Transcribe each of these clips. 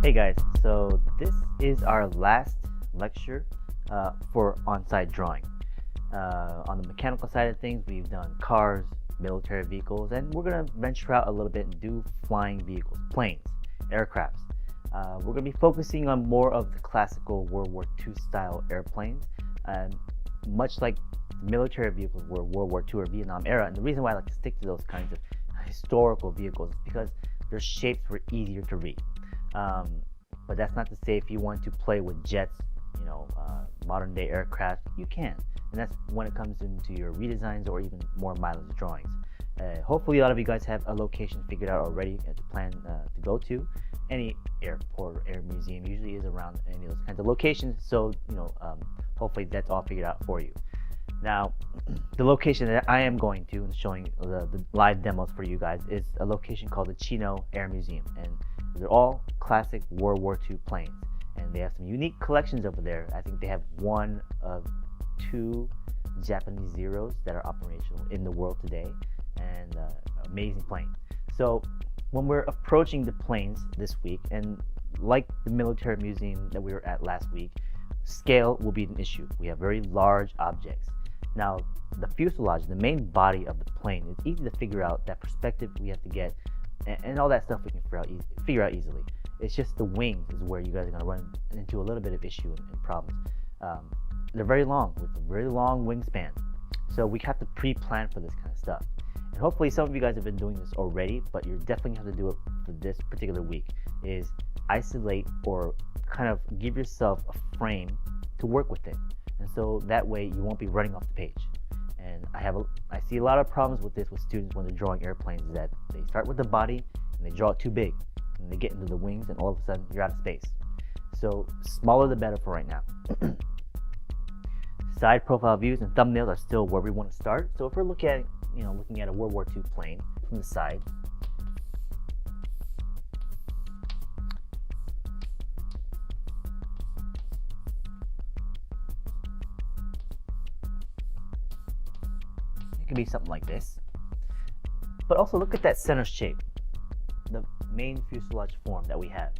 Hey guys, so this is our last lecture for on-site drawing. On the mechanical side of things, we've done cars, military vehicles, and we're going to venture out a little bit and do flying vehicles, planes, aircrafts. We're going to be focusing on more of the classical World War II style airplanes, much like military vehicles were World War II or Vietnam era. And the reason why I like to stick to those kinds of historical vehicles is because their shapes were easier to read. But that's not to say if you want to play with jets, modern day aircraft, you can. And that's when it comes into your redesigns or even more mileage drawings. Hopefully a lot of you guys have a location figured out already to plan to go to. Any airport or air museum usually is around any of those kinds of locations. So, hopefully that's all figured out for you. Now, the location that I am going to and showing the live demos for you guys is a location called the Chino Air Museum. And they're all classic World War II planes. And they have some unique collections over there. I think they have one of two Japanese Zeros that are operational in the world today. And amazing plane. So when we're approaching the planes this week, and like the military museum that we were at last week, scale will be an issue. We have very large objects. Now, the fuselage, the main body of the plane, is easy to figure out. That perspective we have to get, and all that stuff we can figure out easily. It's just the wings is where you guys are going to run into a little bit of issue and problems. They're very long, with a very long wingspan. So we have to pre-plan for this kind of stuff. And hopefully some of you guys have been doing this already, but you're definitely going to have to do it for this particular week, is isolate or kind of give yourself a frame to work within. And so that way you won't be running off the page. And I see a lot of problems with this with students when they're drawing airplanes, is that they start with the body and they draw it too big. And they get into the wings and all of a sudden you're out of space. So smaller the better for right now. Side profile views and thumbnails are still where we want to start. So if we're looking at a World War II plane from the side, it could be something like this. But also look at that center shape, the main fuselage form that we have.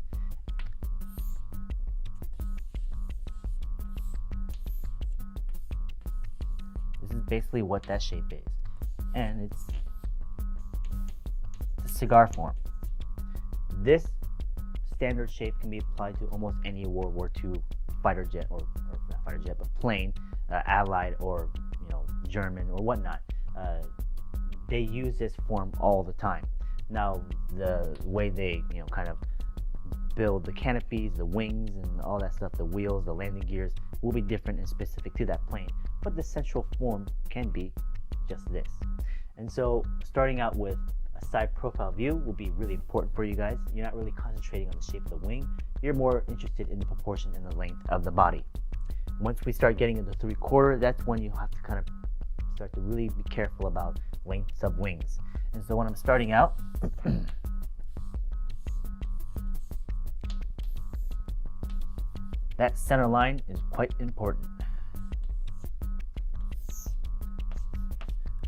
This is basically what that shape is. And it's a cigar form. This standard shape can be applied to almost any World War II fighter jet, or not fighter jet, but plane, Allied or German or whatnot. They use this form all the time. Now, the way they kind of build the canopies, the wings, and all that stuff, the wheels, the landing gears, will be different and specific to that plane. But the central form can be just this. And so starting out with a side profile view will be really important for you guys. You're not really concentrating on the shape of the wing. You're more interested in the proportion and the length of the body. Once we start getting into 3/4, that's when you have to kind of start to really be careful about lengths of wings. And so when I'm starting out, that center line is quite important.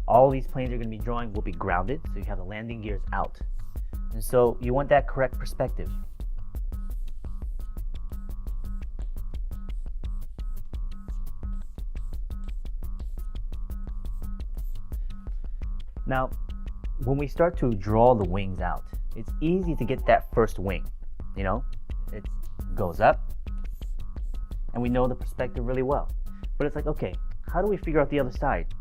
All these planes you're going to be drawing will be grounded, so you have the landing gears out. And so you want that correct perspective. Now, when we start to draw the wings out, it's easy to get that first wing. It goes up, and we know the perspective really well. But it's like, okay, how do we figure out the other side?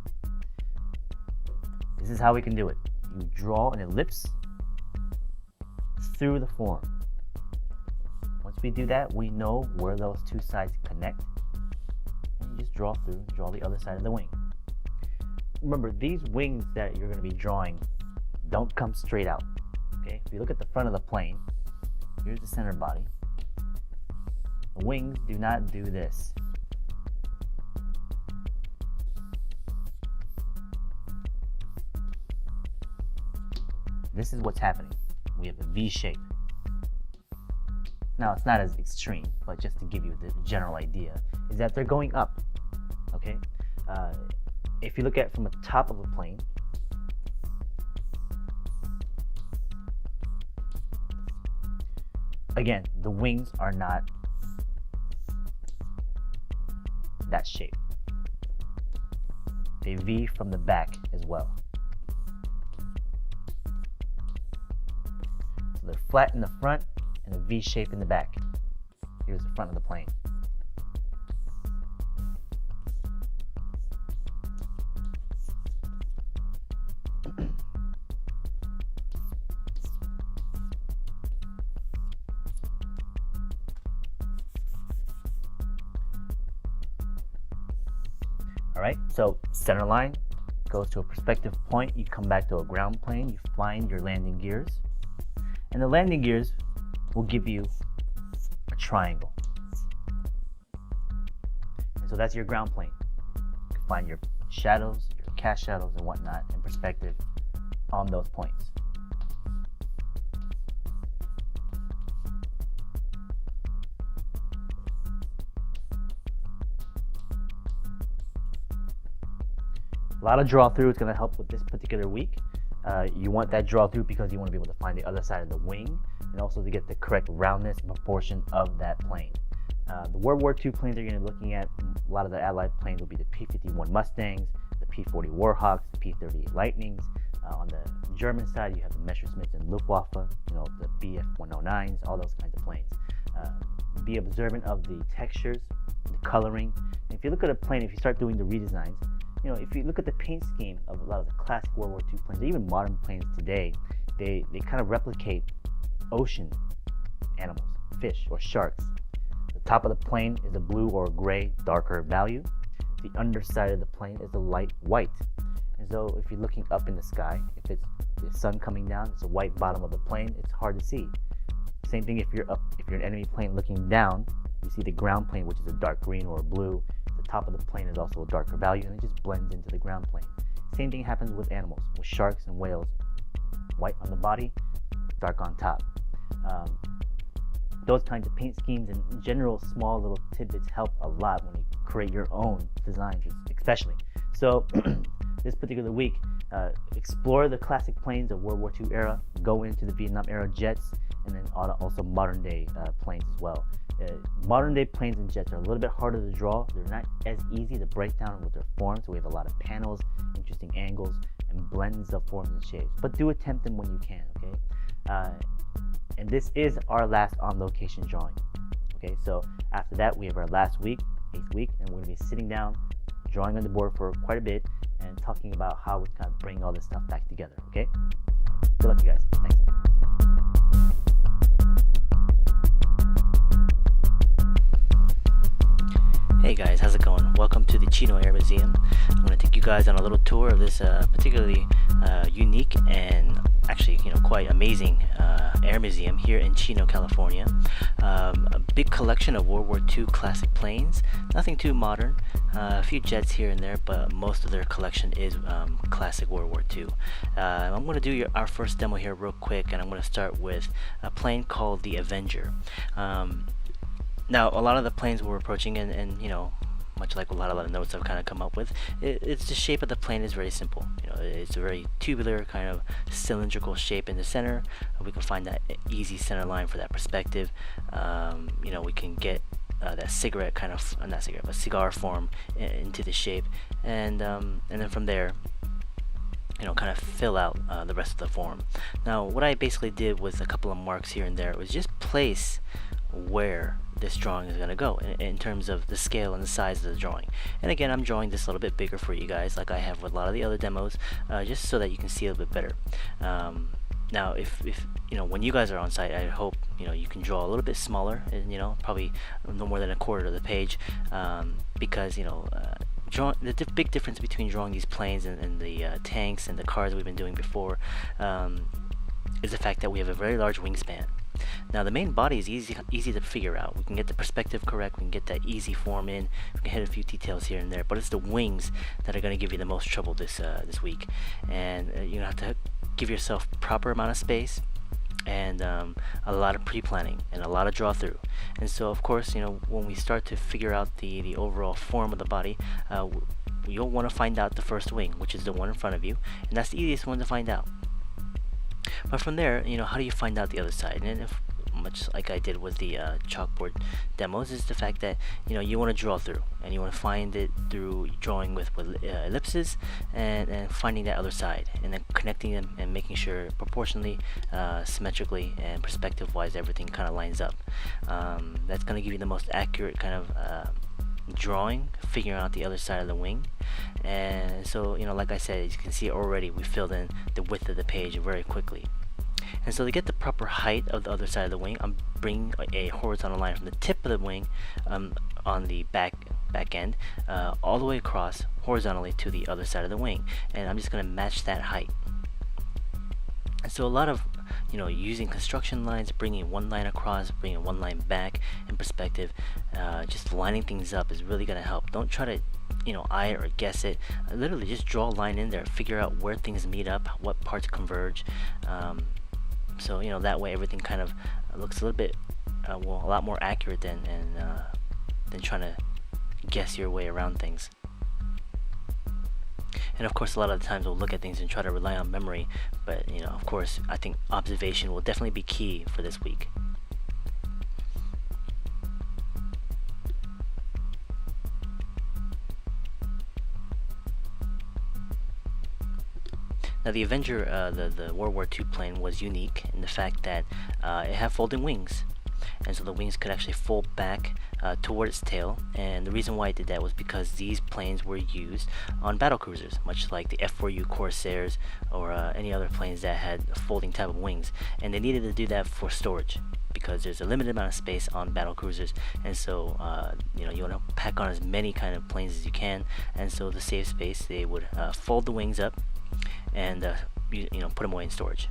This is how we can do it. You draw an ellipse through the form. Once we do that, we know where those two sides connect. And you just draw the other side of the wing. Remember, these wings that you're going to be drawing don't come straight out. Okay, if you look at the front of the plane, here's the center body. The wings do not do this. This is what's happening. We have a V shape. Now, it's not as extreme, but just to give you the general idea, is that they're going up. Okay? If you look at it from the top of a plane, again, the wings are not that shape. They V from the back as well. So they're flat in the front and a V shape in the back. Here's the front of the plane. Alright, so center line goes to a perspective point, you come back to a ground plane, you find your landing gears, and the landing gears will give you a triangle. And so that's your ground plane. You can find your shadows, your cast shadows and whatnot in perspective on those points. A lot of draw through is going to help with this particular week. You want that draw through because you want to be able to find the other side of the wing and also to get the correct roundness and proportion of that plane. The World War II planes that you're going to be looking at, a lot of the Allied planes will be the P-51 Mustangs, the P-40 Warhawks, the P-38 Lightnings. On the German side, you have the Messerschmitts and Luftwaffe, the Bf-109s, all those kinds of planes. Be observant of the textures, the coloring. And if you look at a plane, if you start doing the redesigns, if you look at the paint scheme of a lot of the classic World War II planes, even modern planes today, they kind of replicate ocean animals, fish or sharks. The top of the plane is a blue or gray, darker value. The underside of the plane is a light white. And so if you're looking up in the sky, if it's the sun coming down, it's a white bottom of the plane, it's hard to see. Same thing if you're an enemy plane looking down, you see the ground plane, which is a dark green or a blue. The top of the plane is also a darker value, and it just blends into the ground plane. Same thing happens with animals, with sharks and whales. White on the body, dark on top. Those kinds of paint schemes and in general small little tidbits help a lot when you create your own designs, especially. So this particular week, explore the classic planes of World War II era, go into the Vietnam era jets, and then also modern day planes as well. Modern day planes and jets are a little bit harder to draw. They're not as easy to break down with their forms. So we have a lot of panels, interesting angles, and blends of forms and shapes. But do attempt them when you can, okay? And this is our last on location drawing. Okay, so after that we have our last week, 8th week, and we're gonna be sitting down, drawing on the board for quite a bit, and talking about how we kind of bring all this stuff back together. Okay, good luck, you guys. Thanks. Hey guys, how's it going? Welcome to the Chino Air Museum. I'm going to take you guys on a little tour of this particularly unique and actually quite amazing air museum here in Chino, California. A big collection of World War II classic planes, nothing too modern, a few jets here and there, but most of their collection is classic World War II. I'm going to do our first demo here real quick, and I'm going to start with a plane called the Avenger. Now, a lot of the planes we're approaching, and much like a lot of the notes I've kind of come up with, it's the shape of the plane is very simple. It's a very tubular kind of cylindrical shape in the center. We can find that easy center line for that perspective. We can get that cigarette kind of, not cigarette, but cigar form into the shape, and then from there, kind of fill out the rest of the form. Now, what I basically did with a couple of marks here and there was just place where this drawing is going to go in terms of the scale and the size of the drawing. And again, I'm drawing this a little bit bigger for you guys, like I have with a lot of the other demos, just so that you can see a little bit better. Now, if when you guys are on site, I hope you can draw a little bit smaller, and probably no more than a quarter of the page, because the big difference between drawing these planes and the tanks and the cars we've been doing before is the fact that we have a very large wingspan. Now, the main body is easy to figure out. We can get the perspective correct, we can get that easy form in, we can hit a few details here and there, but it's the wings that are going to give you the most trouble this week. And you have to give yourself proper amount of space, and a lot of pre-planning and a lot of draw through. And so of course, when we start to figure out the overall form of the body, you'll want to find out the first wing, which is the one in front of you, and that's the easiest one to find out. But from there, how do you find out the other side? And much like I did with the chalkboard demos, is the fact that you want to draw through, and you want to find it through drawing with ellipses, and finding that other side, and then connecting them and making sure proportionally, symmetrically, and perspective wise everything kind of lines up. That's going to give you the most accurate kind of drawing, figuring out the other side of the wing. And so, like I said, as you can see already, we filled in the width of the page very quickly. And so to get the proper height of the other side of the wing, I'm bringing a horizontal line from the tip of the wing, on the back end, all the way across horizontally to the other side of the wing, and I'm just going to match that height. And so a lot of using construction lines, bringing one line across, bringing one line back in perspective, just lining things up is really going to help. Don't try to eye it or guess it. Literally just draw a line in there, figure out where things meet up, what parts converge. So that way everything kind of looks a little bit a lot more accurate than trying to guess your way around things. And of course, a lot of the times we'll look at things and try to rely on memory, but of course, I think observation will definitely be key for this week. Now the Avenger, the World War II plane, was unique in the fact that it had folding wings, and so the wings could actually fold back toward its tail. And the reason why it did that was because these planes were used on battle cruisers, much like the F4U Corsairs or any other planes that had a folding type of wings, and they needed to do that for storage because there's a limited amount of space on battle cruisers, and so you want to pack on as many kind of planes as you can, and so to save space they would fold the wings up and put them away in storage.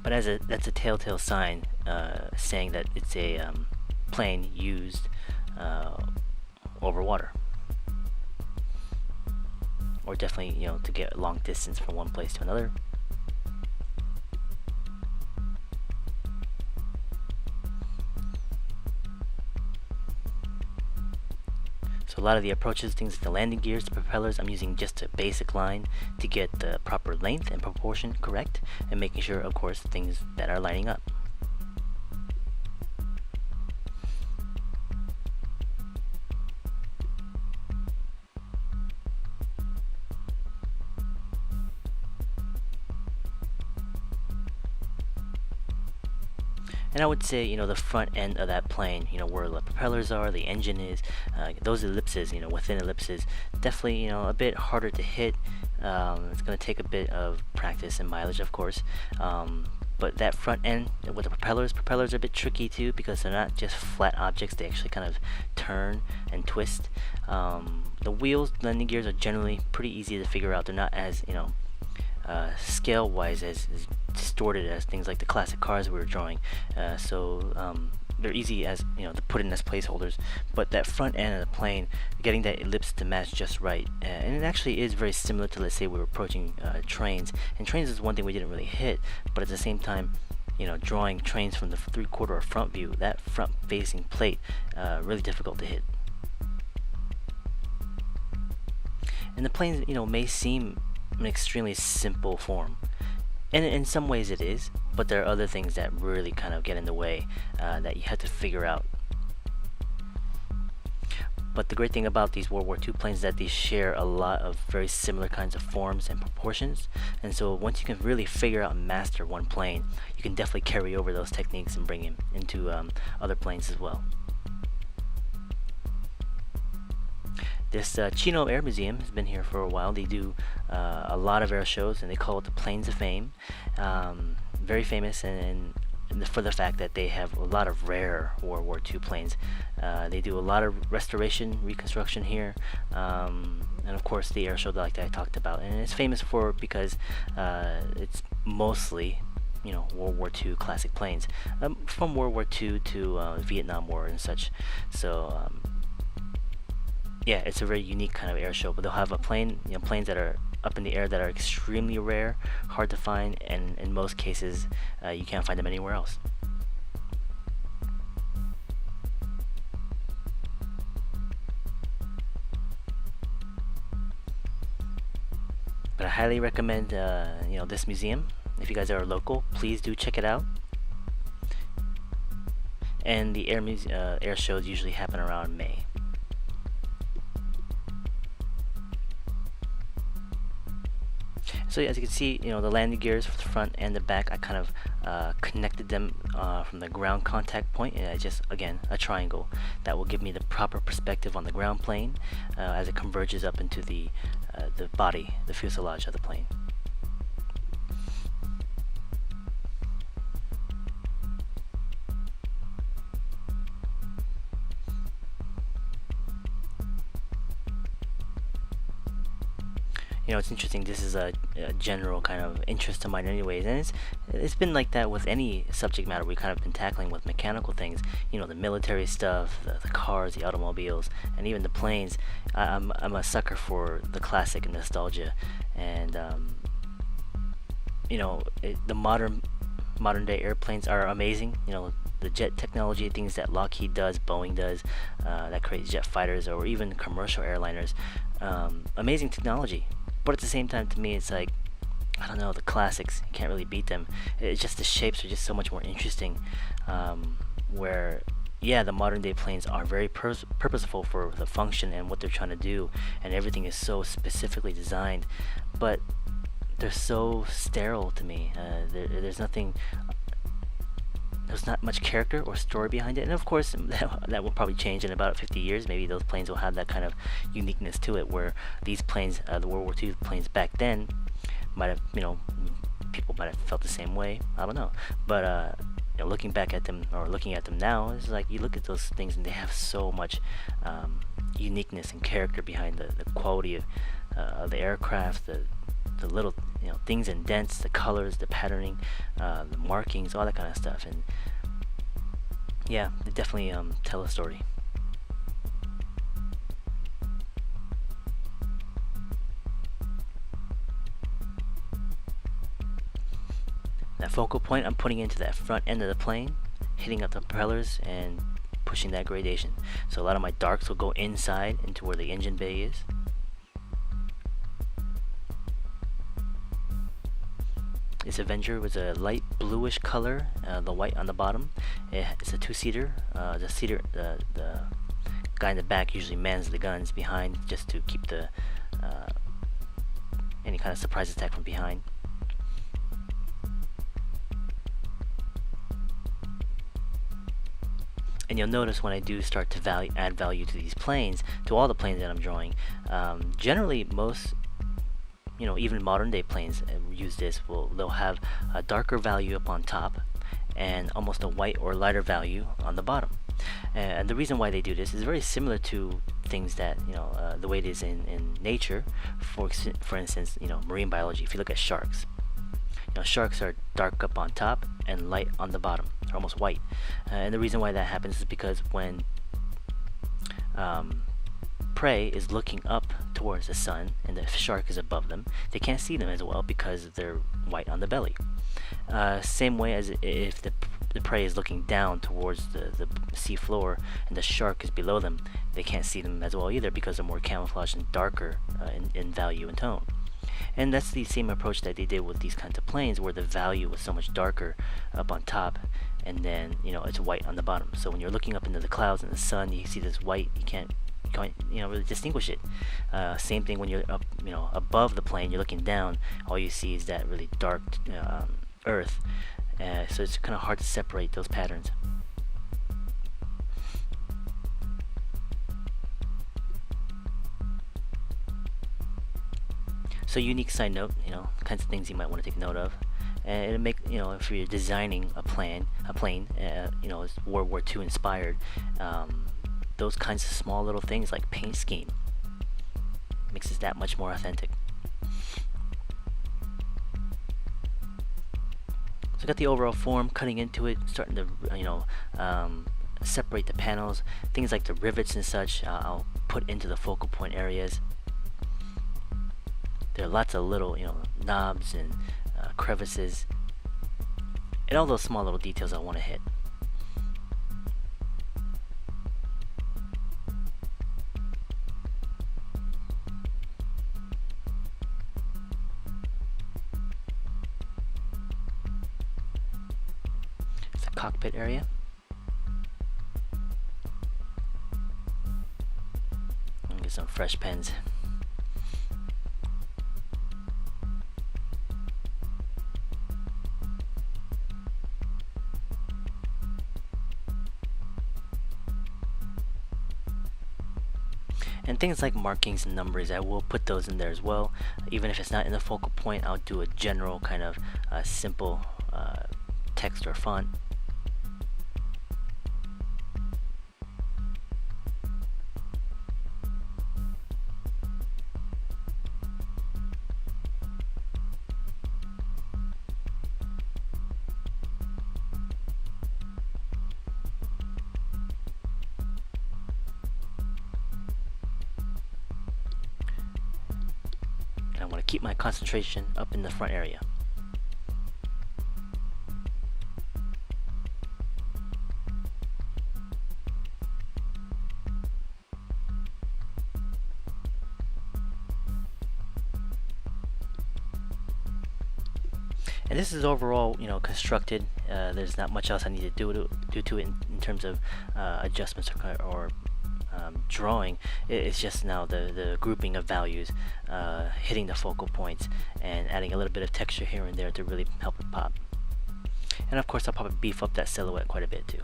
But that's a telltale sign saying that it's a plane used over water, or definitely to get a long distance from one place to another. So a lot of the approaches, things like the landing gears, the propellers, I'm using just a basic line to get the proper length and proportion correct, and making sure, of course, things that are lining up. And I would say, the front end of that plane, where the propellers are, the engine is, those ellipses, within ellipses, definitely, a bit harder to hit. It's going to take a bit of practice and mileage, of course. But that front end with the propellers are a bit tricky too, because they're not just flat objects, they actually kind of turn and twist. The wheels, landing gears are generally pretty easy to figure out. They're not as, scale-wise as distorted as things like the classic cars we were drawing, so they're easy as to put in as placeholders. But that front end of the plane, getting that ellipse to match just right, and it actually is very similar to, let's say, we were approaching trains, and trains is one thing we didn't really hit, but at the same time, drawing trains from the 3/4 or front view, that front facing plate, really difficult to hit. And the planes may seem an extremely simple form, and in some ways it is, but there are other things that really kind of get in the way, that you have to figure out. But the great thing about these World War II planes is that they share a lot of very similar kinds of forms and proportions, and so once you can really figure out and master one plane, you can definitely carry over those techniques and bring them into other planes as well. This Chino Air Museum has been here for a while. They do a lot of air shows, and they call it the Planes of Fame. Very famous, and for the fact that they have a lot of rare World War II planes. They do a lot of restoration, reconstruction here, and of course the air show like I talked about. And it's famous for because it's mostly World War II classic planes, from World War II to Vietnam War and such. So yeah, it's a very unique kind of air show. But they'll have a plane, planes that are up in the air that are extremely rare, hard to find, and in most cases you can't find them anywhere else. But I highly recommend this museum. If you guys are local, please do check it out. And the air shows usually happen around May. So as you can see, the landing gears for the front and the back, I kind of connected them from the ground contact point, and I just, again, a triangle that will give me the proper perspective on the ground plane as it converges up into the body, the fuselage of the plane. It's interesting. This is a general kind of interest of mine anyways, and it's been like that with any subject matter we kind of been tackling with mechanical things. The military stuff, the cars, the automobiles, and even the planes. I'm a sucker for the classic and nostalgia, and the modern day airplanes are amazing. The jet technology, things that Lockheed does, Boeing does, that creates jet fighters or even commercial airliners. Amazing technology. But at the same time, to me, it's like, I don't know, the classics, you can't really beat them. It's just the shapes are just so much more interesting. Where, yeah, the modern day planes are very purposeful for the function and what they're trying to do, and everything is so specifically designed. But they're so sterile to me. There's nothing. There's not much character or story behind it, and of course that will probably change in about 50 years. Maybe those planes will have that kind of uniqueness to it, where these planes, the World War II planes back then, might have, people might have felt the same way. I don't know, but looking back at them or looking at them now, it's like you look at those things and they have so much uniqueness and character behind the quality of the aircraft, the little things and dents, the colors, the patterning, the markings, all that kind of stuff. And yeah, they definitely tell a story. That focal point I'm putting into that front end of the plane, hitting up the propellers and pushing that gradation. So a lot of my darks will go inside into where the engine bay is. This Avenger was a light bluish color, the white on the bottom. It's a two-seater. The guy in the back usually mans the guns behind just to keep the any kind of surprise attack from behind. And you'll notice when I do start to add value to these planes, to all the planes that I'm drawing, generally most, even modern day planes use this. They'll have a darker value up on top and almost a white or lighter value on the bottom. And the reason why they do this is very similar to things that the way it is in nature. For instance, marine biology. If you look at sharks, sharks are dark up on top and light on the bottom. They're almost white. And the reason why that happens is because when prey is looking up towards the sun and the shark is above them, they can't see them as well because they're white on the belly. Same way as if the prey is looking down towards the sea floor and the shark is below them, they can't see them as well either because they're more camouflaged and darker in value and tone. And that's the same approach that they did with these kinds of planes, where the value was so much darker up on top, and then it's white on the bottom. So when you're looking up into the clouds and the sun, you see this white. You can't really distinguish it. Same thing when you're up, above the plane. You're looking down. All you see is that really dark earth. So it's kind of hard to separate those patterns. So unique side note, kinds of things you might want to take note of. And it'll make, if you're designing a plane, it's World War II inspired, those kinds of small little things like paint scheme makes it that much more authentic. So I got the overall form, cutting into it, starting to, separate the panels, things like the rivets and such, I'll put into the focal point areas. There are lots of little, knobs and crevices, and all those small little details I want to hit. cockpit area. And get some fresh pens. And things like markings and numbers, I will put those in there as well. Even if it's not in the focal point, I'll do a general kind of simple text or font. And I want to keep my concentration up in the front area. And this is overall, constructed. There's not much else I need to do to it in terms of adjustments or drawing. It's just now the grouping of values, hitting the focal points, and adding a little bit of texture here and there to really help it pop. And of course, I'll probably beef up that silhouette quite a bit too.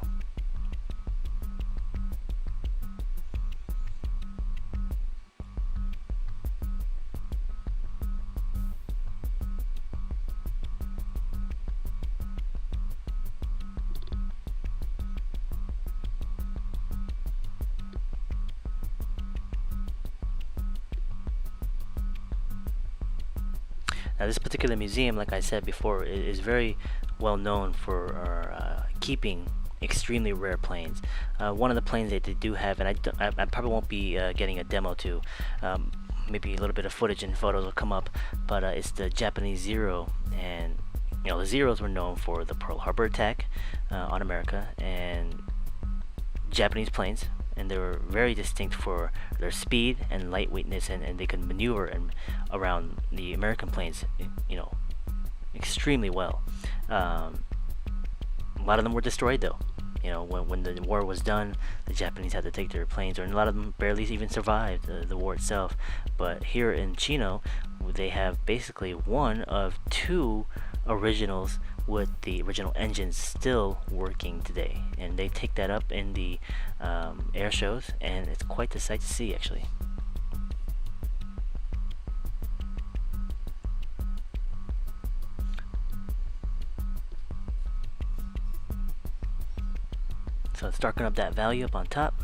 Now, this particular museum, like I said before, is very well known for keeping extremely rare planes. One of the planes that they do have, and I probably won't be getting a demo to, maybe a little bit of footage and photos will come up, but it's the Japanese Zero. And the Zeros were known for the Pearl Harbor attack on America, and Japanese planes, and they were very distinct for their speed and lightweightness, and they could maneuver around the American planes, extremely well. A lot of them were destroyed though. When the war was done, the Japanese had to take their planes, and a lot of them barely even survived the war itself. But here in Chino, they have basically one of two originals with the original engines still working today, and they take that up in the air shows, and it's quite the sight to see actually. So let's darken up that value up on top.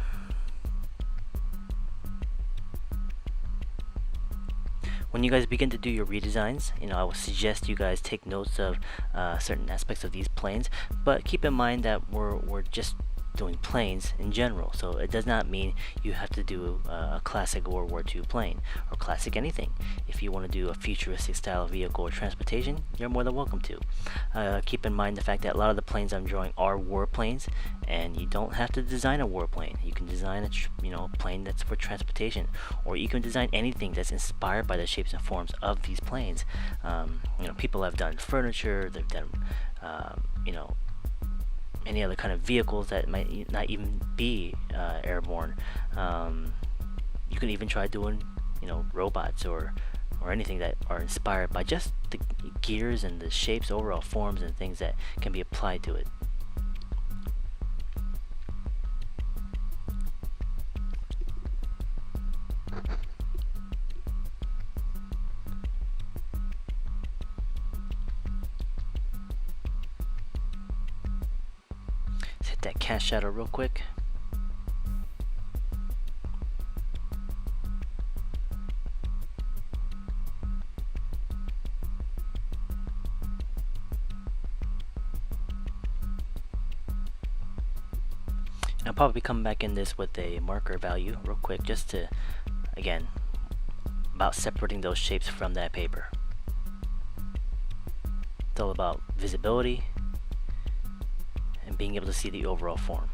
When you guys begin to do your redesigns, I will suggest you guys take notes of certain aspects of these planes, but keep in mind that we're just doing planes in general, so it does not mean you have to do a classic World War II plane or classic anything. If you want to do a futuristic style vehicle or transportation, you're more than welcome to. Keep in mind the fact that a lot of the planes I'm drawing are warplanes, and you don't have to design a warplane. You can design a plane that's for transportation, or you can design anything that's inspired by the shapes and forms of these planes. People have done furniture, they've done any other kind of vehicles that might not even be airborne. You can even try doing robots or anything that are inspired by just the gears and the shapes, overall forms and things that can be applied to it. Let's hit that cast shadow real quick. I'll probably come back in this with a marker value real quick, just to, again, about separating those shapes from that paper. It's all about visibility and being able to see the overall form.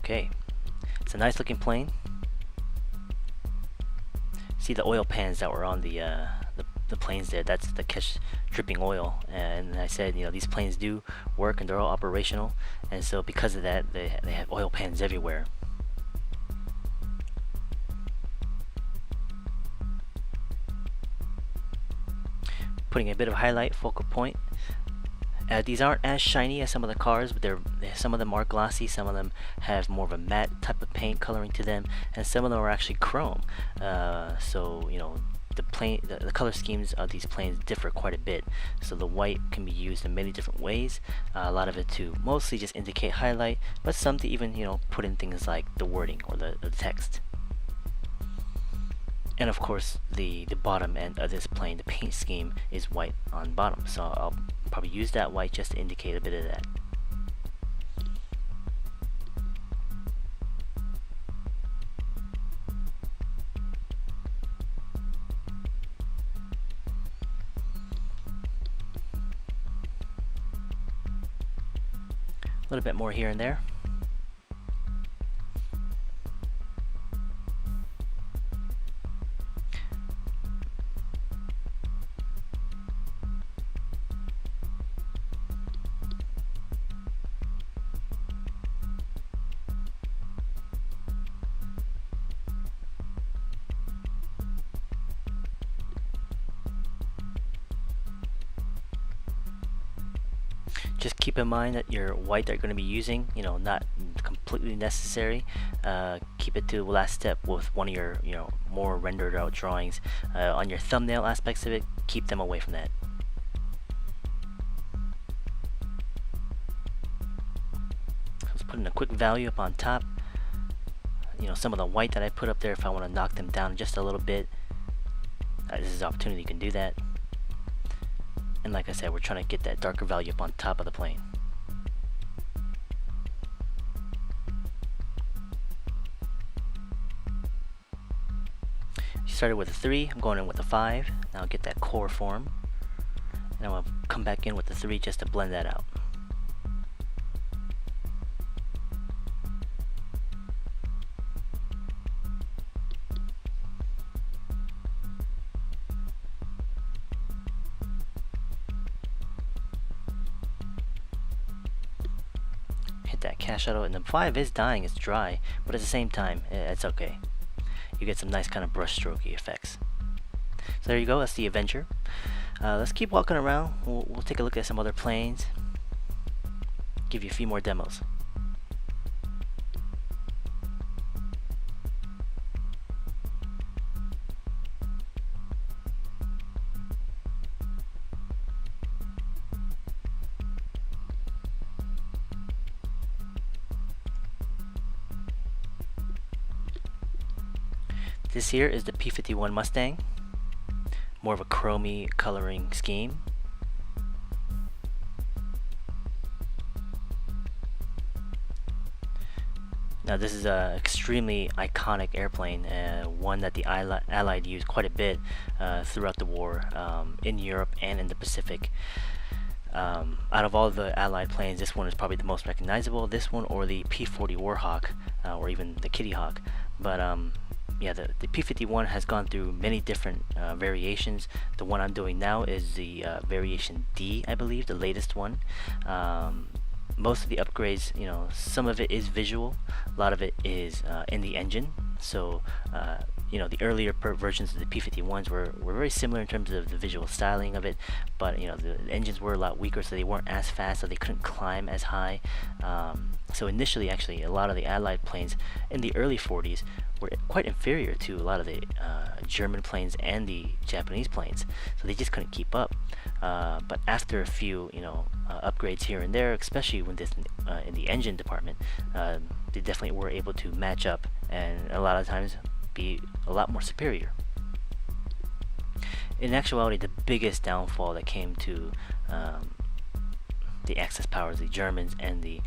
Okay, it's a nice looking plane. See the oil pans that were on the planes there, that's the catch dripping oil. And I said, you know, these planes do work and they're all operational, and so because of that they have oil pans everywhere. Putting a bit of highlight, focal point. These aren't as shiny as some of the cars, but some of them are glossy, some of them have more of a matte type of paint coloring to them, and some of them are actually chrome. So you know, the color schemes of these planes differ quite a bit. So the white can be used in many different ways. A lot of it to mostly just indicate highlight, but some to even, you know, put in things like the wording or the text. And of course, the bottom end of this plane, the paint scheme is white on bottom. So I'll probably use that white just to indicate a bit of that. A little bit more here and there. Just keep in mind that your white that you're going to be using, you know, not completely necessary. Keep it to the last step with one of your, you know, more rendered out drawings. On your thumbnail aspects of it, keep them away from that. Let's put in a quick value up on top. You know, some of the white that I put up there, if I want to knock them down just a little bit, this is an opportunity you can do that. And like I said, we're trying to get that darker value up on top of the plane. You started with a 3, I'm going in with a 5. Now I'll get that core form. And I'm going to come back in with the 3 just to blend that out. That cast shadow, and the 5 is dying, it's dry, but at the same time it's okay. You get some nice kind of brush strokey effects. So there you go, that's the Avenger. Let's keep walking around. We'll take a look at some other planes, give you a few more demos. This here is the P-51 Mustang, more of a chromey coloring scheme. Now this is a extremely iconic airplane, one that the Allied used quite a bit throughout the war in Europe and in the Pacific. Out of all the Allied planes, this one is probably the most recognizable. This one or the P-40 Warhawk, or even the Kitty Hawk. But yeah, the P-51 has gone through many different variations. The one I'm doing now is the variation D, I believe, the latest one. Most of the upgrades, you know, some of it is visual, a lot of it is in the engine. So you know, the earlier versions of the P-51s were very similar in terms of the visual styling of it, but you know, the engines were a lot weaker, so they weren't as fast, so they couldn't climb as high. So initially, actually, a lot of the Allied planes in the early 40s were quite inferior to a lot of the German planes and the Japanese planes, so they just couldn't keep up. But after a few, you know, upgrades here and there, especially when this in the engine department, they definitely were able to match up, and a lot of times be a lot more superior. In actuality, the biggest downfall that came to the Axis powers, the Germans and the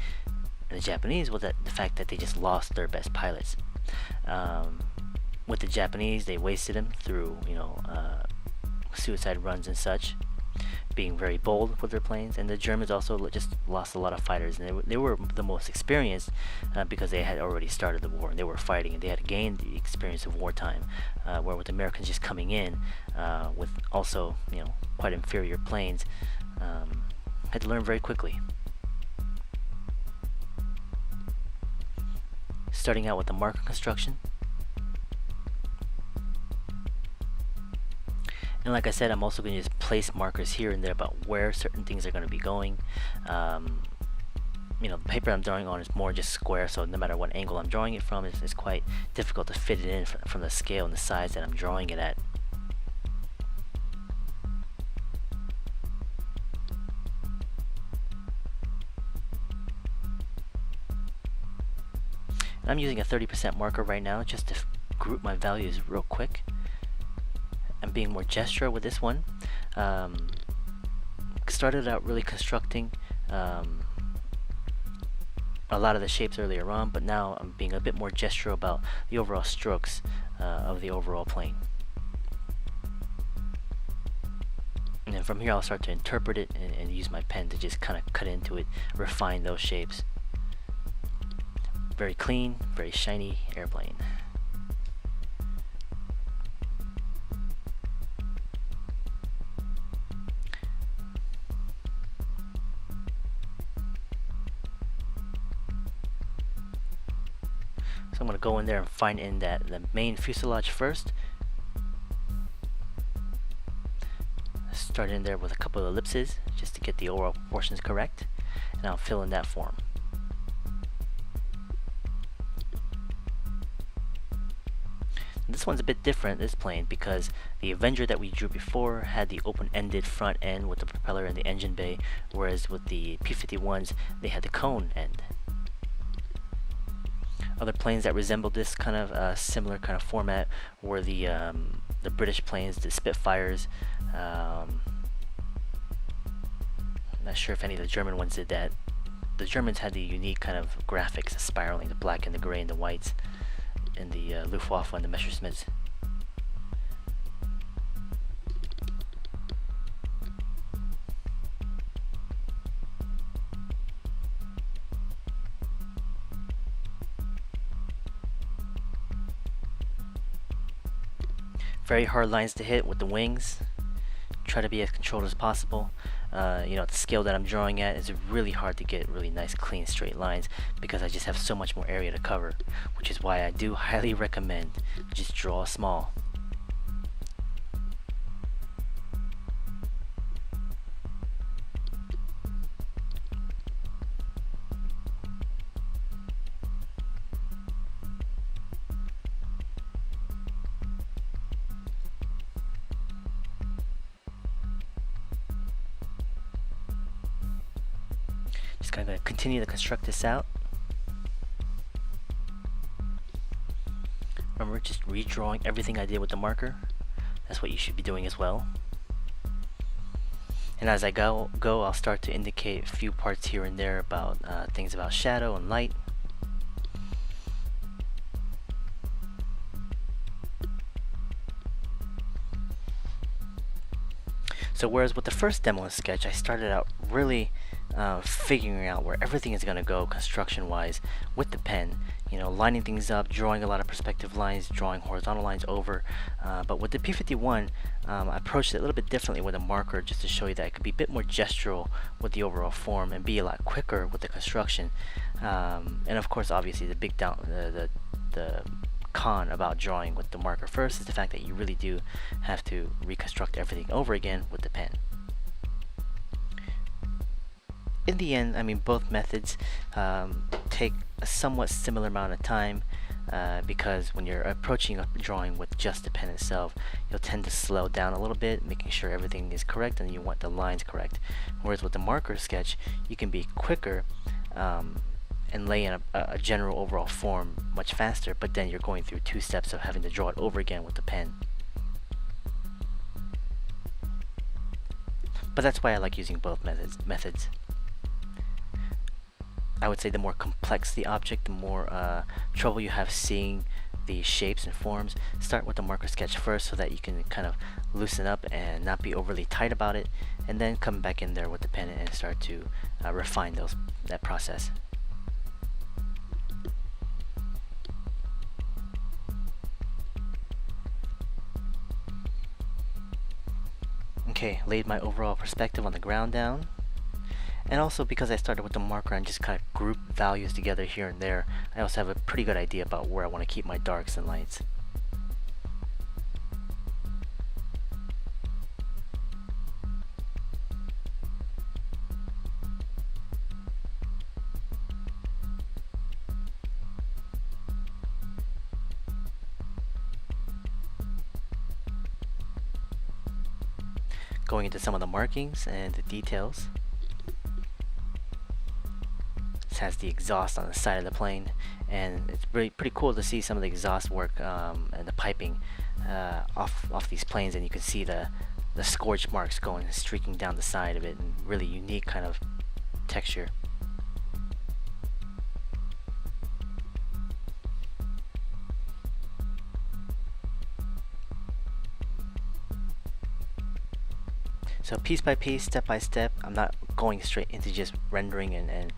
Japanese, was that the fact that they just lost their best pilots. With the Japanese, they wasted them through, you know, suicide runs and such. being very bold with their planes, and the Germans also just lost a lot of fighters, and they were the most experienced because they had already started the war and they were fighting and they had gained the experience of wartime, where with the Americans just coming in with also quite inferior planes, had to learn very quickly. Starting out with the marker construction. And like I said, I'm also going to just place markers here and there about where certain things are going to be going. The paper I'm drawing on is more just square, so no matter what angle I'm drawing it from, it's quite difficult to fit it in from the scale and the size that I'm drawing it at. And I'm using a 30% marker right now just to group my values real quick. I'm being more gestural with this one. Started out really constructing a lot of the shapes earlier on, but now I'm being a bit more gestural about the overall strokes of the overall plane. And then from here I'll start to interpret it and use my pen to just kind of cut into it, refine those shapes. Very clean, very shiny airplane. So I'm going to go in there and find in the main fuselage first. Start in there with a couple of ellipses just to get the overall proportions correct, and I'll fill in that form. This one's a bit different, this plane, because the Avenger that we drew before had the open-ended front end with the propeller and the engine bay, whereas with the P-51s they had the cone end. Other planes that resembled this kind of similar kind of format were the British planes, the Spitfires. I'm not sure if any of the German ones did that. The Germans had the unique kind of graphics, the spiraling, the black and the gray and the whites, and the Luftwaffe and the Messerschmitts. Very hard lines to hit with the wings. Try to be as controlled as possible. At the scale that I'm drawing at, it's really hard to get really nice, clean, straight lines because I just have so much more area to cover, which is why I do highly recommend just draw small. Just going to continue to construct this out. Remember, just redrawing everything I did with the marker. That's what you should be doing as well. And as I go, I'll start to indicate a few parts here and there about things about shadow and light. So whereas with the first demo sketch, I started out really figuring out where everything is going to go construction wise with the pen, lining things up, drawing a lot of perspective lines, drawing horizontal lines over, but with the P-51 I approached it a little bit differently with a marker just to show you that it could be a bit more gestural with the overall form and be a lot quicker with the construction, and of course obviously the big the con about drawing with the marker first is the fact that you really do have to reconstruct everything over again with the pen. In the end, I mean, both methods take a somewhat similar amount of time because when you're approaching a drawing with just the pen itself, you'll tend to slow down a little bit, making sure everything is correct and you want the lines correct. Whereas with the marker sketch, you can be quicker and lay in a general overall form much faster, but then you're going through two steps of having to draw it over again with the pen. But that's why I like using both methods. I would say the more complex the object, the more trouble you have seeing the shapes and forms, start with the marker sketch first so that you can kind of loosen up and not be overly tight about it, and then come back in there with the pen and start to refine that process. Okay, laid my overall perspective on the ground down. And also, because I started with the marker and just kind of group values together here and there, I also have a pretty good idea about where I want to keep my darks and lights. Going into some of the markings and the details. This has the exhaust on the side of the plane, and it's pretty cool to see some of the exhaust work and the piping off these planes, and you can see the scorch marks going streaking down the side of it, and really unique kind of texture. So piece by piece, step by step, I'm not going straight into just rendering and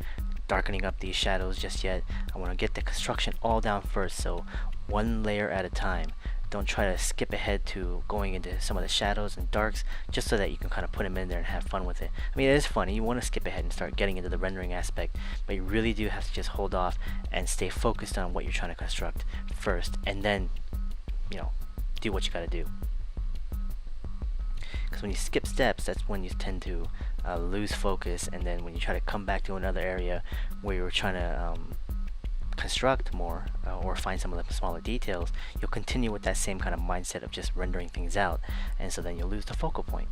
darkening up these shadows just yet. I want to get the construction all down first, so one layer at a time. Don't try to skip ahead to going into some of the shadows and darks just so that you can kind of put them in there and have fun with it. I mean, it is funny. You want to skip ahead and start getting into the rendering aspect, but you really do have to just hold off and stay focused on what you're trying to construct first, and then, do what you got to do. Because when you skip steps, that's when you tend to lose focus, and then when you try to come back to another area where you're trying to construct more or find some of the smaller details, you'll continue with that same kind of mindset of just rendering things out, and so then you'll lose the focal point.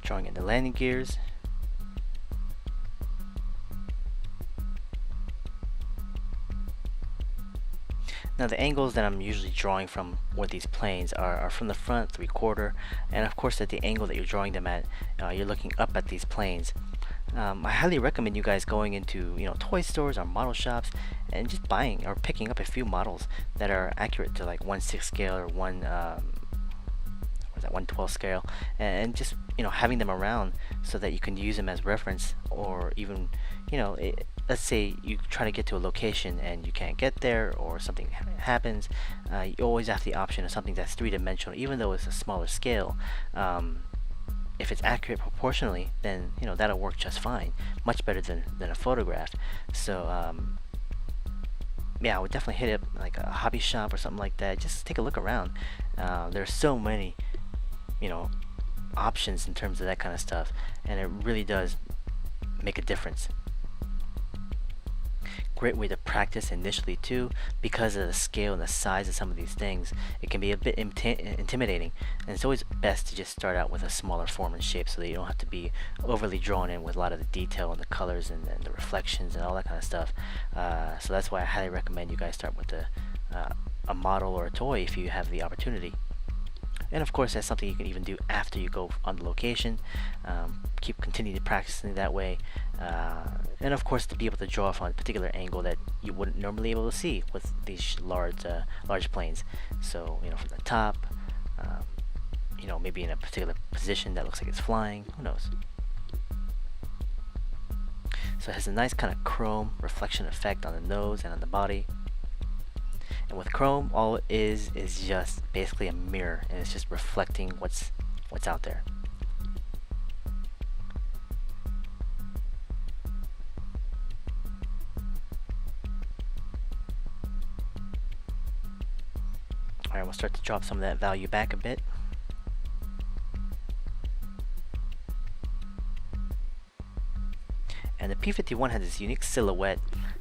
Drawing in the landing gears. Now the angles that I'm usually drawing from with these planes are from the front, 3/4, and of course at the angle that you're drawing them at, you're looking up at these planes. I highly recommend you guys going into toy stores or model shops and just buying or picking up a few models that are accurate to like 1/6 scale or 1/12 scale, and just having them around so that you can use them as reference, or even let's say you try to get to a location and you can't get there, or something happens, you always have the option of something that's three-dimensional, even though it's a smaller scale. If it's accurate proportionally, then that'll work just fine, much better than a photograph. So yeah, I would definitely hit it like a hobby shop or something like that. Just take a look around. There's so many options in terms of that kind of stuff, and it really does make a difference. Great way to practice initially too, because of the scale and the size of some of these things. It can be a bit intimidating, and it's always best to just start out with a smaller form and shape so that you don't have to be overly drawn in with a lot of the detail and the colors and the reflections and all that kind of stuff. So that's why I highly recommend you guys start with a model or a toy if you have the opportunity. And of course, that's something you can even do after you go on the location. Continue to practicing that way, and of course to be able to draw from a particular angle that you wouldn't normally be able to see with these large planes. So from the top, maybe in a particular position that looks like it's flying. Who knows? So it has a nice kind of chrome reflection effect on the nose and on the body. And with chrome, all it is just basically a mirror, and it's just reflecting what's out there. Alright, we'll start to drop some of that value back a bit. And the P-51 has this unique silhouette.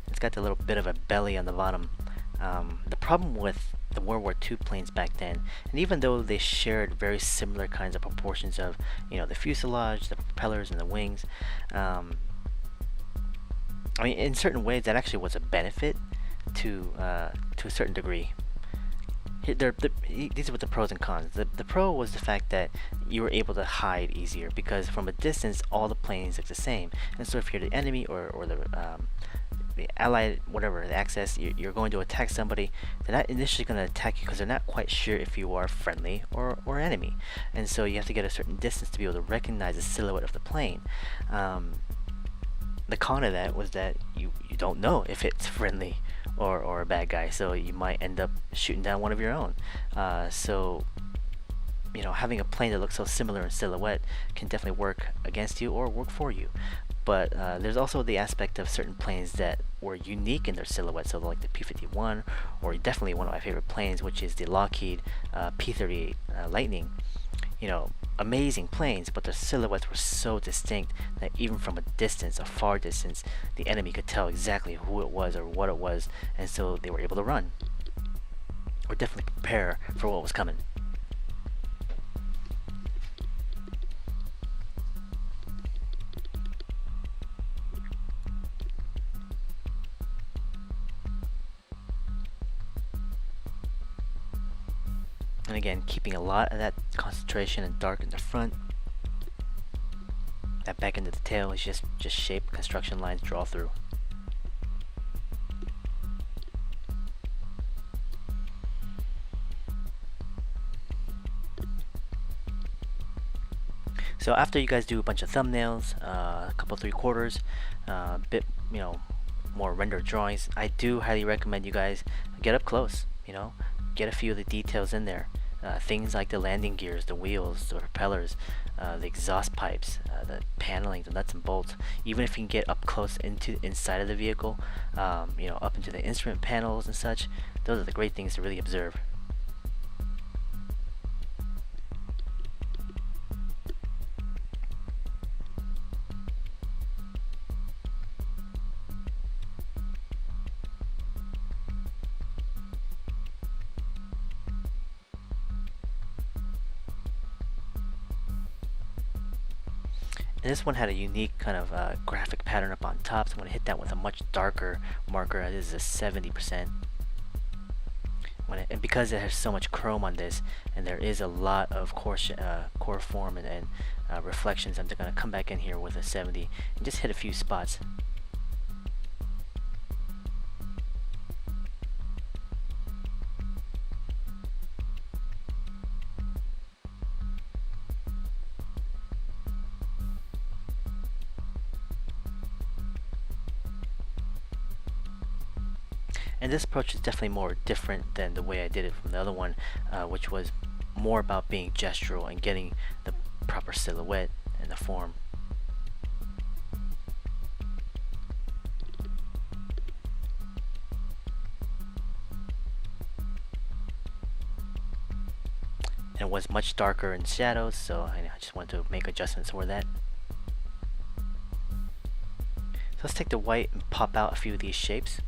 It's got a little bit of a belly on the bottom. The problem with the World War II planes back then, and even though they shared very similar kinds of proportions of the fuselage, the propellers, and the wings, I mean, in certain ways, that actually was a benefit to a certain degree. These are what the pros and cons. The pro was the fact that you were able to hide easier because from a distance, all the planes look the same. And so if you're the enemy or the allied, whatever, the Axis, you're going to attack somebody, they're not initially going to attack you because they're not quite sure if you are friendly or enemy. And so you have to get a certain distance to be able to recognize the silhouette of the plane. The con of that was that you don't know if it's friendly or a bad guy, so you might end up shooting down one of your own. So having a plane that looks so similar in silhouette can definitely work against you or work for you. But there's also the aspect of certain planes that were unique in their silhouette, so like the P-51, or definitely one of my favorite planes, which is the Lockheed P-38 Lightning. Amazing planes, but their silhouettes were so distinct that even from a distance, a far distance, the enemy could tell exactly who it was or what it was, and so they were able to run, or definitely prepare for what was coming. And again, keeping a lot of that concentration and dark in the front. That back into the tail is just shape, construction lines, draw through. So after you guys do a bunch of thumbnails, a couple 3/4, bit more render drawings, I do highly recommend you guys get up close. Get a few of the details in there. Things like the landing gears, the wheels, the propellers, the exhaust pipes, the paneling, the nuts and bolts. Even if you can get up close inside of the vehicle, up into the instrument panels and such, those are the great things to really observe. And this one had a unique kind of graphic pattern up on top, so I'm going to hit that with a much darker marker. This is a 70%. And because it has so much chrome on this, and there is a lot of core form and reflections, I'm just going to come back in here with a 70 and just hit a few spots. And this approach is definitely more different than the way I did it from the other one, which was more about being gestural and getting the proper silhouette and the form. And it was much darker in shadows, so I just wanted to make adjustments for that. So let's take the white and pop out a few of these shapes.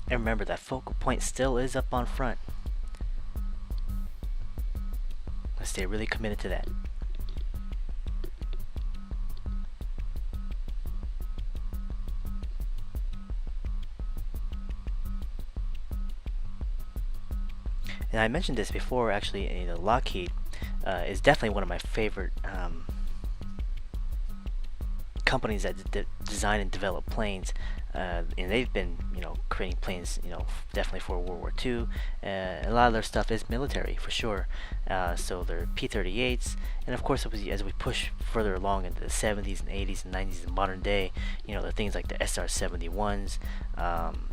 And remember, that focal point still is up on front. Let's stay really committed to that. And I mentioned this before, actually, Lockheed is definitely one of my favorite companies that design and develop planes, and they've been creating planes definitely for World War II. A lot of their stuff is military for sure, so they're P-38s, and of course as we push further along into the 70s and 80s and 90s and modern day, the things like the SR-71s,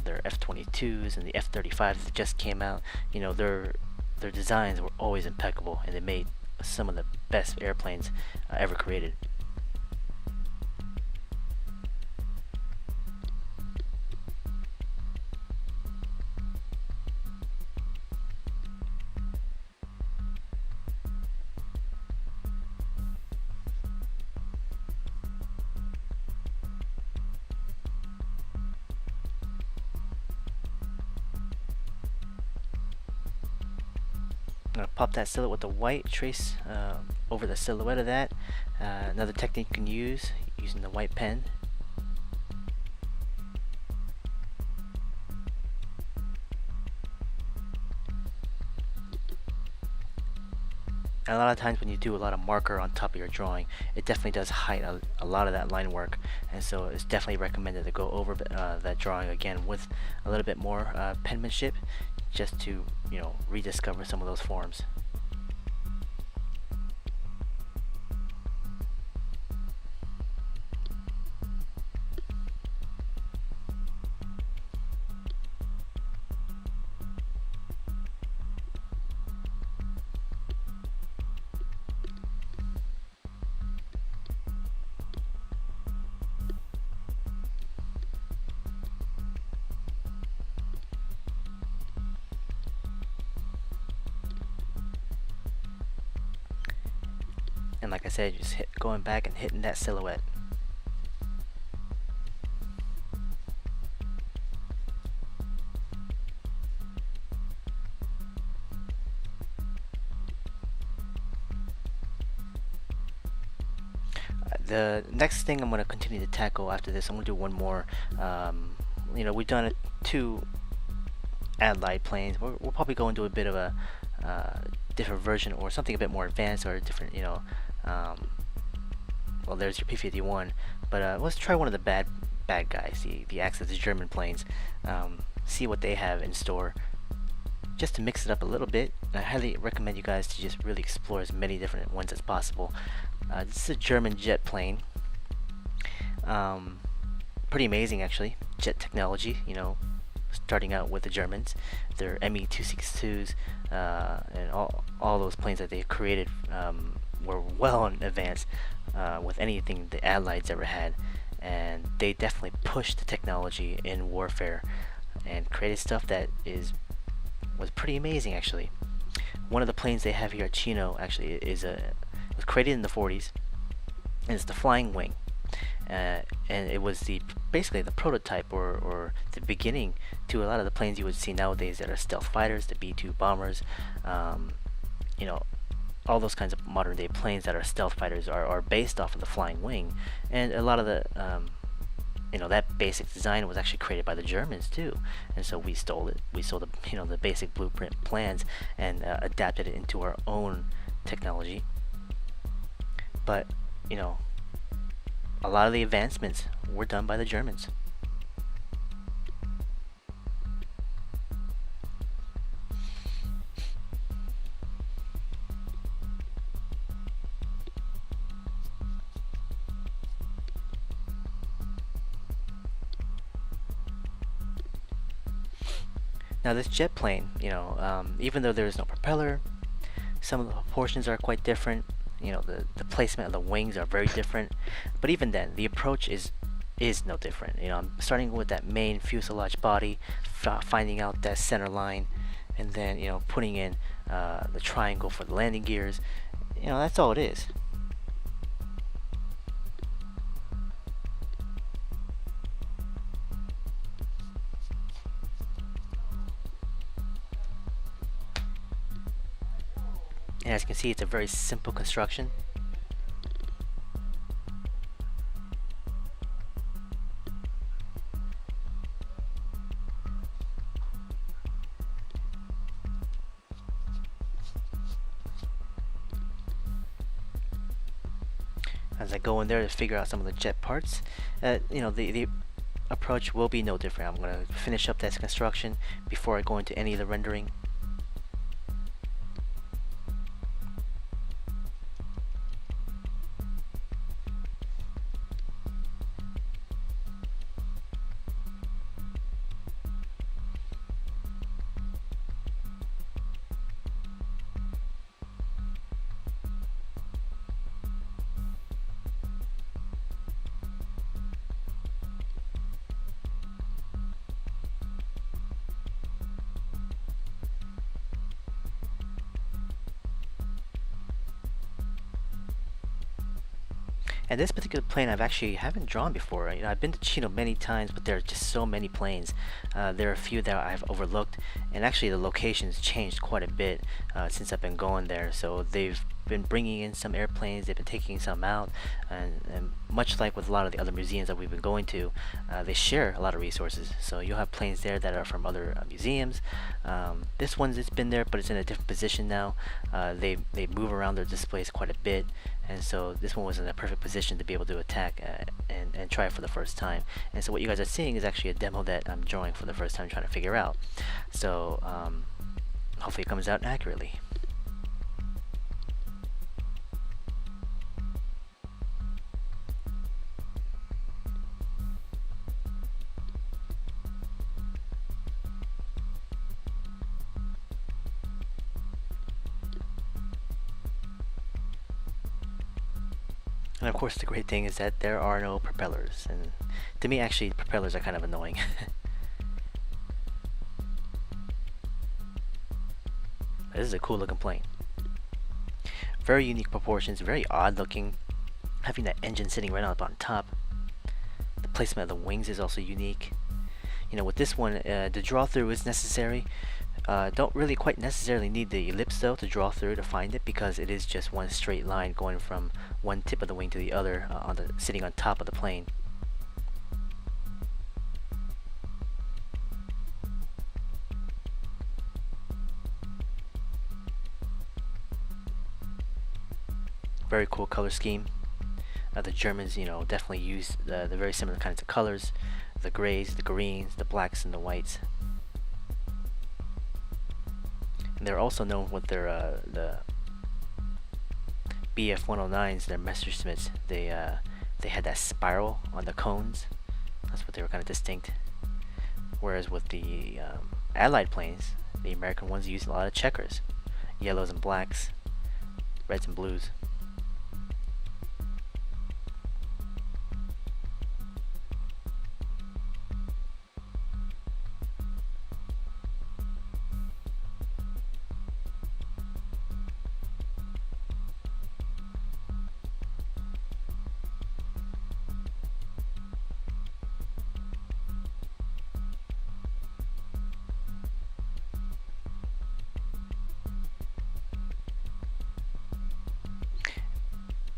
their F-22s and the F-35s that just came out, their designs were always impeccable, and they made some of the best airplanes ever created. gonna pop that silhouette with the white, trace over the silhouette of that. Another technique you can use using the white pen. And a lot of times when you do a lot of marker on top of your drawing, it definitely does hide a lot of that line work, and so it's definitely recommended to go over that drawing again with a little bit more penmanship, just to, you know, rediscover some of those forms. And like I said, just going back and hitting that silhouette. The next thing I'm going to continue to tackle after this, I'm going to do one more. You know, we've done 2 Adlide planes. We'll probably go into a bit of a different version, or something a bit more advanced, or a different, you know, well, there's your P-51, but let's try one of the bad guys, the Axis German planes. See what they have in store, just to mix it up a little bit. I highly recommend you guys to just really explore as many different ones as possible. This is a German jet plane. Pretty amazing, actually. Jet technology, you know, starting out with the Germans, their Me-262s, and all those planes that they created were well in advance with anything the Allies ever had, and they definitely pushed the technology in warfare and created stuff that was pretty amazing, actually. One of the planes they have here at Chino actually was created in the 40s, and it's the Flying Wing. And it was basically the prototype, or the beginning to a lot of the planes you would see nowadays that are stealth fighters, the B-2 bombers, you know, all those kinds of modern day planes that are stealth fighters are based off of the Flying Wing. And a lot of the you know, that basic design was actually created by the Germans too, and so we stole it. We stole the basic blueprint plans and adapted it into our own technology. But you know, a lot of the advancements were done by the Germans. Now this jet plane, you know, even though there is no propeller, some of the proportions are quite different. You know, the placement of the wings are very different. But even then, the approach is no different. You know, I'm starting with that main fuselage body, finding out that center line, and then, you know, putting in the triangle for the landing gears. You know, that's all it is. And as you can see, it's a very simple construction. As I go in there to figure out some of the jet parts, you know, the approach will be no different. I'm going to finish up this construction before I go into any of the rendering. And this particular plane I've actually haven't drawn before. You know, I've been to Chino many times, but there are just so many planes. There are a few that I've overlooked, and actually the location's changed quite a bit since I've been going there. So they've been bringing in some airplanes, they've been taking some out, and much like with a lot of the other museums that we've been going to, they share a lot of resources. So you'll have planes there that are from other museums. This one's it's been there, but it's in a different position now. They move around their displays quite a bit, and so this one was in a perfect position to be able to attack and try it for the first time. And so what you guys are seeing is actually a demo that I'm drawing for the first time, trying to figure out. So hopefully it comes out accurately. And of course the great thing is that there are no propellers, and to me actually propellers are kind of annoying. This is a cool looking plane. Very unique proportions, very odd looking, having that engine sitting right up on top. The placement of the wings is also unique. You know, with this one, the draw through is necessary. Don't really quite necessarily need the ellipse though to draw through to find it, because it is just one straight line going from one tip of the wing to the other, sitting on top of the plane. Very cool color scheme. The Germans, you know, definitely use the very similar kinds of colors, the grays, the greens, the blacks, and the whites. And they're also known with their the BF 109s, their Messerschmitts. They had that spiral on the cones. That's what they were kind of distinct. Whereas with the Allied planes, the American ones used a lot of checkers, yellows and blacks, reds and blues.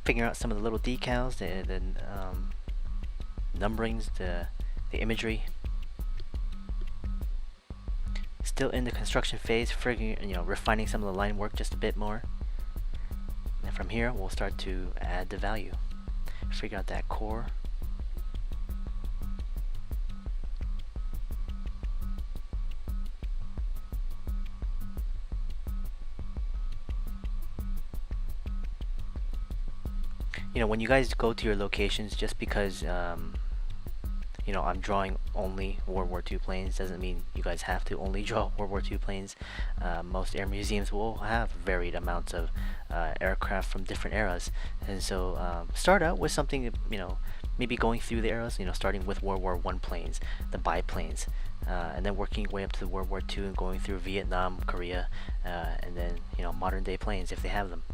Figuring out some of the little decals, the numberings, the imagery. Still in the construction phase, refining some of the line work just a bit more. And from here, we'll start to add the value. Figure out that core. You know, when you guys go to your locations, just because you know, I'm drawing only World War II planes doesn't mean you guys have to only draw World War II planes. Most air museums will have varied amounts of aircraft from different eras, and so start out with something, you know, maybe going through the eras, you know, starting with World War I planes, the biplanes, and then working your way up to World War II and going through Vietnam, Korea, and then, you know, modern day planes if they have them.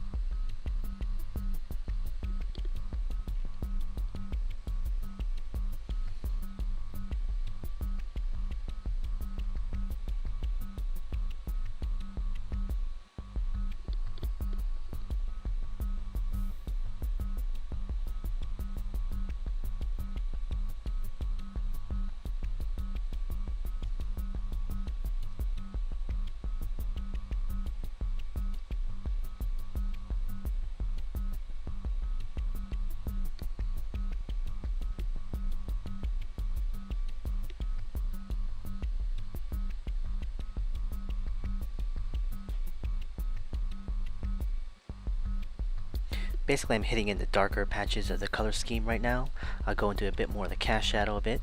Basically, I'm hitting in the darker patches of the color scheme right now. I'll go into a bit more of the cast shadow a bit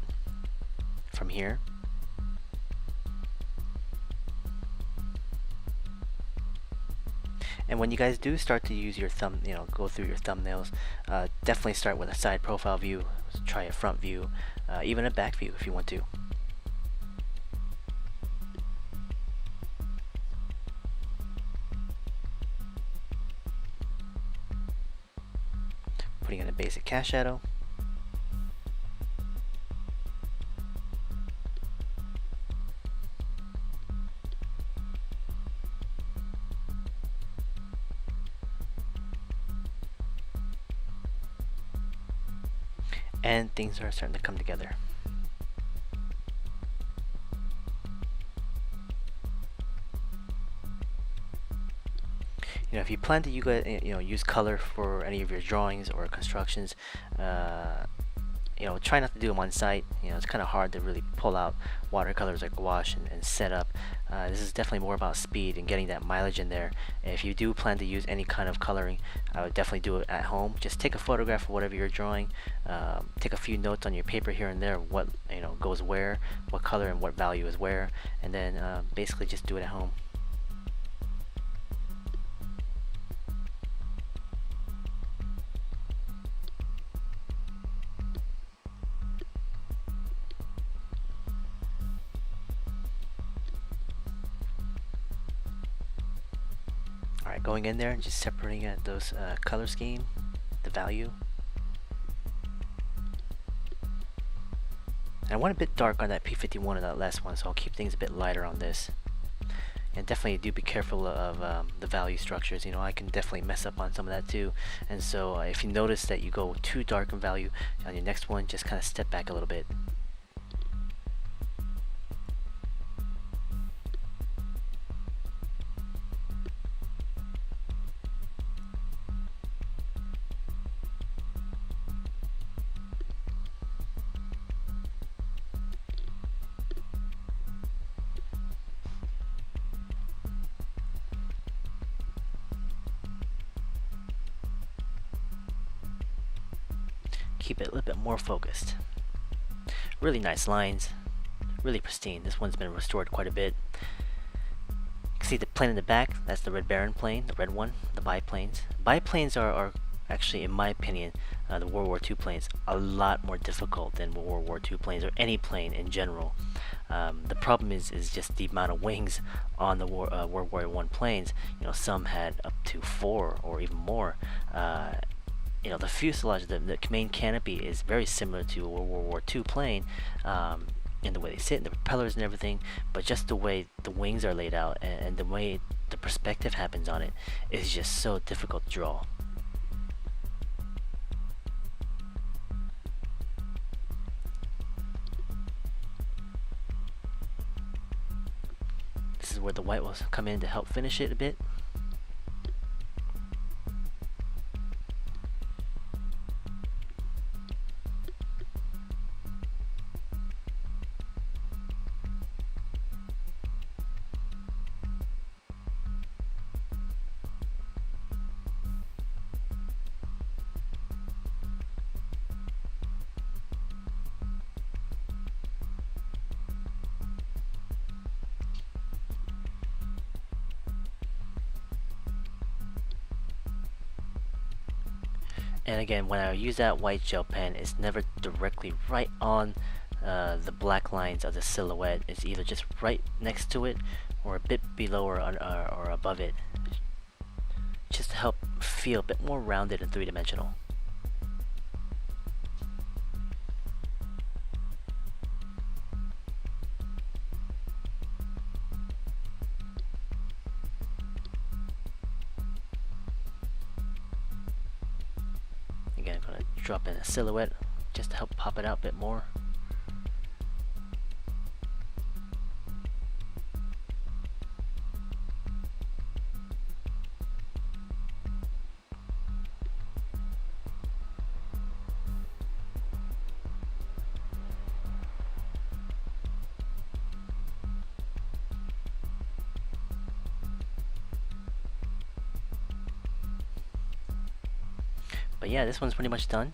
from here. And when you guys do start to use your go through your thumbnails, definitely start with a side profile view, try a front view, even a back view if you want to. Putting in a basic cast shadow. And things are starting to come together. If you plan to use color for any of your drawings or constructions, try not to do them on site. It's kind of hard to really pull out watercolors like gouache and set up. This is definitely more about speed and getting that mileage in there. If you do plan to use any kind of coloring, I would definitely do it at home. Just take a photograph of whatever you're drawing, take a few notes on your paper here and there, what goes where, what color and what value is where, and then basically just do it at home. Alright, going in there and just separating out those color scheme, the value. And I went a bit dark on that P51 and that last one, so I'll keep things a bit lighter on this. And definitely do be careful of the value structures. I can definitely mess up on some of that too. And so if you notice that you go too dark in value on your next one, just kind of step back a little bit. Keep it a little bit more focused. Really nice lines, really pristine. This one's been restored quite a bit. You can see the plane in the back, that's the Red Baron plane, the red one, the biplanes. Biplanes are actually, in my opinion, the World War II planes, a lot more difficult than World War II planes or any plane in general. The problem is just the amount of wings on the World War I planes. Some had up to 4 or even more. The fuselage, the main canopy is very similar to a World War II plane in the way they sit, and the propellers and everything, but just the way the wings are laid out and the way the perspective happens on it is just so difficult to draw. This is where the white will come in to help finish it a bit. And again, when I use that white gel pen, it's never directly right on the black lines of the silhouette. It's either just right next to it or a bit below or above it, just to help feel a bit more rounded and three-dimensional. Again, I'm going to drop in a silhouette just to help pop it out a bit more. But yeah, this one's pretty much done.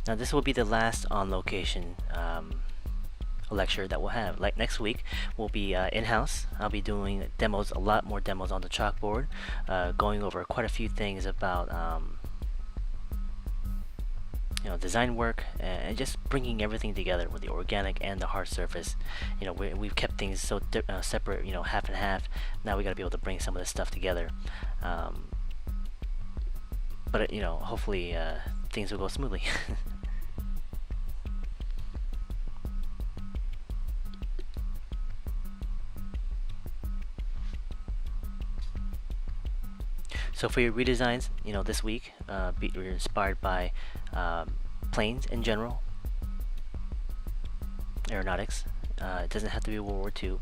Now this will be the last on location lecture that we'll have. Like next week, we'll be in-house. I'll be doing demos, a lot more demos on the chalkboard, going over quite a few things about design work and just bringing everything together with the organic and the hard surface. We've kept things so separate, half and half. Now we got to be able to bring some of this stuff together. but hopefully things will go smoothly. So for your redesigns, this week, we're inspired by planes in general, aeronautics. It doesn't have to be World War II,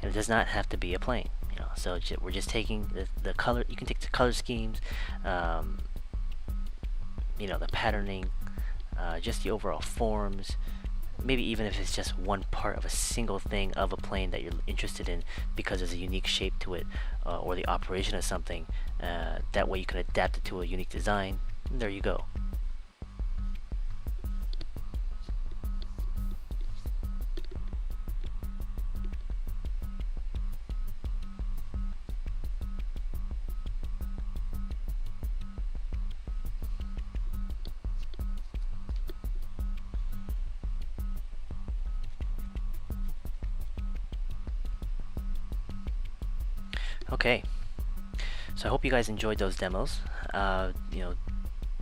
and it does not have to be a plane. So we're just taking the color. You can take the color schemes, the patterning, just the overall forms. Maybe even if it's just one part of a single thing of a plane that you're interested in because there's a unique shape to it, or the operation of something. That way you can adapt it to a unique design. And there you go. Okay, so I hope you guys enjoyed those demos.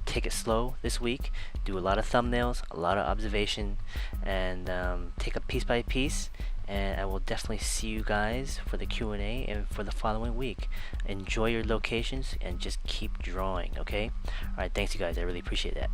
Take it slow this week. Do a lot of thumbnails, a lot of observation, and take it piece by piece. And I will definitely see you guys for the Q&A and for the following week. Enjoy your locations and just keep drawing, okay? Alright, thanks you guys. I really appreciate that.